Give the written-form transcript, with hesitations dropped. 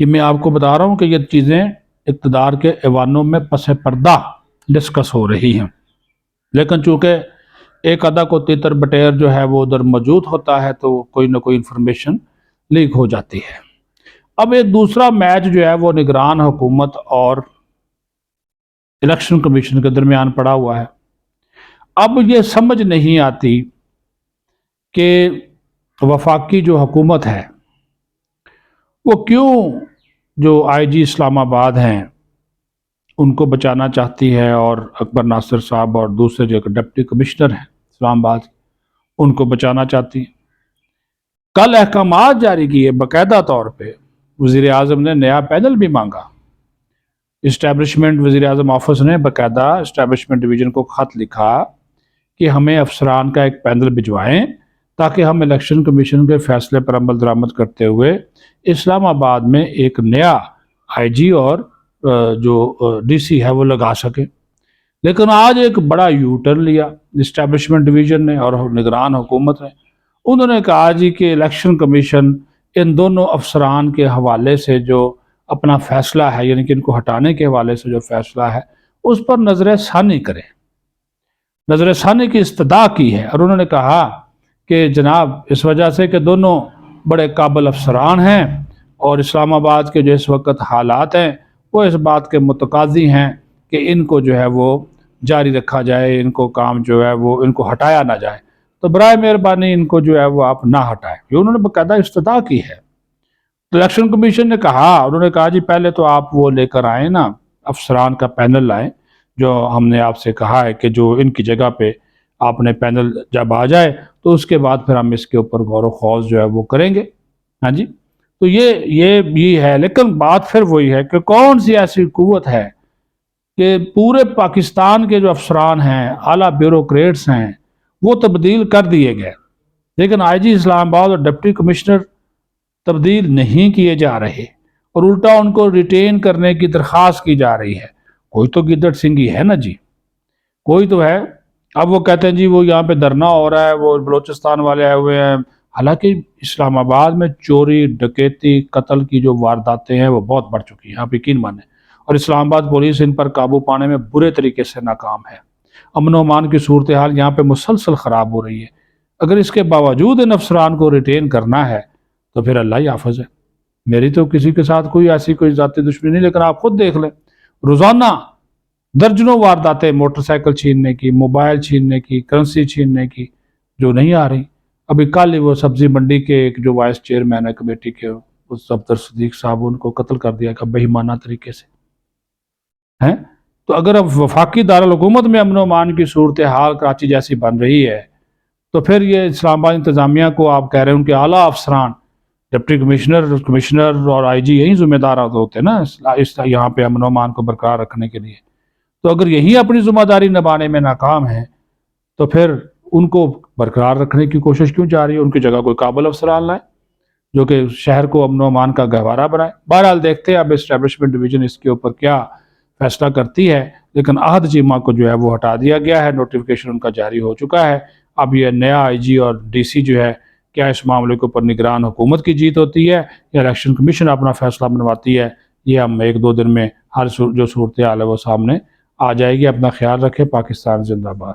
یہ میں آپ کو بتا رہا ہوں کہ یہ چیزیں اقتدار کے ایوانوں میں پس پردہ ڈسکس ہو رہی ہیں، لیکن چونکہ ایک آدھا کو تیتر بٹیر جو ہے وہ ادھر موجود ہوتا ہے تو کوئی نہ کوئی انفارمیشن لیک ہو جاتی ہے۔ اب ایک دوسرا میچ جو ہے وہ نگران حکومت اور الیکشن کمیشن کے درمیان پڑا ہوا ہے۔ اب یہ سمجھ نہیں آتی کہ وفاقی جو حکومت ہے وہ کیوں جو آئی جی اسلام آباد ہیں ان کو بچانا چاہتی ہے، اور اکبر ناصر صاحب اور دوسرے جو ڈپٹی کمشنر ہیں اسلام آباد ان کو بچانا چاہتی ہیں۔ کل احکامات جاری کیے باقاعدہ طور پہ، وزیر اعظم نے نیا پینل بھی مانگا، اسٹیبلشمنٹ وزیر اعظم آفس نے باقاعدہ اسٹیبلشمنٹ ڈویژن کو خط لکھا کہ ہمیں افسران کا ایک پینل بھجوائیں تاکہ ہم الیکشن کمیشن کے فیصلے پر عمل درآمد کرتے ہوئے اسلام آباد میں ایک نیا آئی جی اور جو ڈی سی ہے وہ لگا سکیں۔ لیکن آج ایک بڑا یو ٹرن لیا اسٹیبلشمنٹ ڈویژن نے اور نگران حکومت نے۔ انہوں نے کہا جی کہ الیکشن کمیشن ان دونوں افسران کے حوالے سے جو اپنا فیصلہ ہے، یعنی کہ ان کو ہٹانے کے حوالے سے جو فیصلہ ہے اس پر نظر ثانی کرے، نظر ثانی کی استدعا کی ہے۔ اور انہوں نے کہا کہ جناب اس وجہ سے کہ دونوں بڑے قابل افسران ہیں اور اسلام آباد کے جو اس وقت حالات ہیں وہ اس بات کے متقاضی ہیں کہ ان کو جو ہے وہ جاری رکھا جائے، ان کو کام جو ہے وہ ان کو ہٹایا نہ جائے، تو برائے مہربانی ان کو جو ہے وہ آپ نہ ہٹائیں۔ یہ انہوں نے باقاعدہ استدعا کی ہے۔ الیکشن کمیشن نے کہا، انہوں نے کہا جی پہلے تو آپ وہ لے کر آئیں نا، افسران کا پینل لائیں جو ہم نے آپ سے کہا ہے کہ جو ان کی جگہ پہ آپ نے پینل جب آ جائے تو اس کے بعد پھر ہم اس کے اوپر غور و خوض جو ہے وہ کریں گے۔ ہاں جی، تو یہ بھی ہے، لیکن بات پھر وہی ہے کہ کون سی ایسی قوت ہے کہ پورے پاکستان کے جو افسران ہیں، اعلیٰ بیوروکریٹس ہیں، وہ تبدیل کر دیے گئے، لیکن آئی جی اسلام آباد اور ڈپٹی کمشنر تبدیل نہیں کیے جا رہے، اور الٹا ان کو ریٹین کرنے کی درخواست کی جا رہی ہے۔ کوئی تو گدڑ سنگھی ہے نا جی، کوئی تو ہے۔ اب وہ کہتے ہیں جی وہ یہاں پہ دھرنا ہو رہا ہے، وہ بلوچستان والے آئے ہوئے ہیں، حالانکہ اسلام آباد میں چوری ڈکیتی قتل کی جو وارداتیں ہیں وہ بہت بڑھ چکی ہیں، آپ یقین مانیں، اور اسلام آباد پولیس ان پر قابو پانے میں برے طریقے سے ناکام ہے۔ امن و امان کی صورتحال یہاں پہ مسلسل خراب ہو رہی ہے۔ اگر اس کے باوجود ان افسران کو ریٹین کرنا ہے تو پھر اللہ ہی حافظ ہے۔ میری تو کسی کے ساتھ کوئی ایسی کوئی ذاتی دشمنی نہیں، لیکن آپ خود دیکھ لیں روزانہ درجنوں وارداتیں موٹر سائیکل چھیننے کی، موبائل چھیننے کی، کرنسی چھیننے کی جو نہیں آ رہی۔ ابھی کل ہی وہ سبزی منڈی کے ایک جو وائس چیئرمین ہے کمیٹی کے، اس صفدر صدیق صاحب، ان کو قتل کر دیا گیا بہیمانہ طریقے سے ہیں۔ تو اگر اب وفاقی دارالحکومت میں امن و امان کی صورتحال کراچی جیسی بن رہی ہے تو پھر یہ اسلام آباد انتظامیہ کو آپ کہہ رہے ہیں ان کے اعلیٰ افسران، ڈپٹی کمشنر اور آئی جی یہی ذمہ دار ہوتے ہیں نا اس یہاں پہ امن و امان کو برقرار رکھنے کے لیے۔ تو اگر یہی اپنی ذمہ داری نبھانے میں ناکام ہیں تو پھر ان کو برقرار رکھنے کی کوشش کیوں جا رہی ہے؟ ان کی جگہ کوئی قابل افسران لائیں جو کہ شہر کو امن و امان کا گہوارہ بنائے۔ بہرحال دیکھتے ہیں اب اسٹیبلشمنٹ ڈویژن اس کے اوپر کیا فیصلہ کرتی ہے، لیکن عہد چیمہ کو جو ہے وہ ہٹا دیا گیا ہے، نوٹیفیکیشن ان کا جاری ہو چکا ہے۔ اب یہ نیا آئی جی اور ڈی سی جو ہے، کیا اس معاملے کے اوپر نگران حکومت کی جیت ہوتی ہے یا الیکشن کمیشن اپنا فیصلہ منواتی ہے؟ یہ ہم ایک دو دن میں ہر جو صورتحال ہے وہ سامنے آ جائے گی۔ اپنا خیال رکھے۔ پاکستان زندہ باد۔